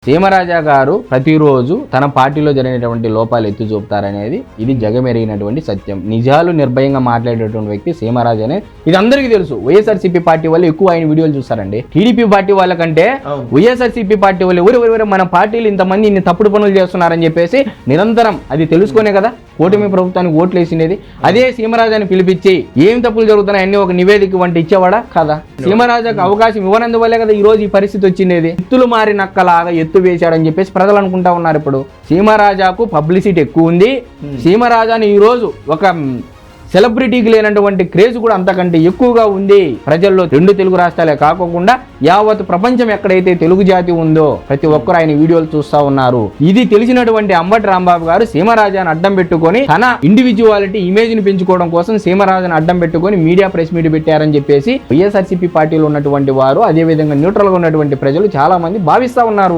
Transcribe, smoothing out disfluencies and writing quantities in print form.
సీమరాజా గారు ప్రతిరోజు తన పార్టీలో జరిగినటువంటి లోపాలు ఎత్తి చూపుతారనేది ఇది జగమెరిగినటువంటి సత్యం. నిజాలు నిర్భయంగా మాట్లాడేటువంటి వ్యక్తి సీమరాజానే, ఇది అందరికీ తెలుసు. వైఎస్ఆర్సీపీ పార్టీ వాళ్ళు ఎక్కువ ఆయన వీడియోలు చూస్తారండి. టీడీపీ పార్టీ వాళ్ళకంటే వైఎస్ఆర్సీపీ పార్టీ వాళ్ళు ఎవరు మన పార్టీలు ఇంతమంది ఇన్ని తప్పుడు పనులు చేస్తున్నారని చెప్పేసి నిరంతరం అది తెలుసుకునే కదా కూటమి ప్రభుత్వానికి ఓట్లు వేసినది. అదే సీమరాజాని పిలిపించి ఏం తప్పులు జరుగుతున్నాయని ఒక నివేదిక వంటి ఇచ్చేవాడా కదా? సీమరాజాకు అవకాశం ఇవ్వనందువల్లే కదా ఈ రోజు ఈ పరిస్థితి వచ్చింది. ఎత్తులు మారి నక్కలాగా ఎత్తు వేశాడని చెప్పేసి ప్రజలు అనుకుంటా ఉన్నారు. ఇప్పుడు సీమరాజాకు పబ్లిసిటీ ఎక్కువ ఉంది. సీమరాజాని ఈ రోజు ఒక సెలబ్రిటీకి లేనటువంటి క్రేజ్ కూడా అంతకంటే ఎక్కువగా ఉంది ప్రజల్లో. 2 తెలుగు రాష్ట్రాలే కాకుండా యావత్ ప్రపంచం ఎక్కడైతే తెలుగు జాతి ఉందో ప్రతి ఒక్కరు ఆయన వీడియోలు చూస్తా ఉన్నారు. ఇది తెలిసినటువంటి అంబటి రాంబాబు గారు సీమరాజాను అడ్డం పెట్టుకొని తన ఇండివిజువాలిటీ ఇమేజ్ ని పెంచుకోవడం కోసం సీమరాజాను అడ్డం పెట్టుకొని ప్రెస్ మీట్ పెట్టారని చెప్పేసి వైఎస్ఆర్సీపీ పార్టీలో ఉన్నటువంటి వారు, అదే విధంగా న్యూట్రల్ గా ఉన్నటువంటి ప్రజలు చాలా మంది భావిస్తా ఉన్నారు.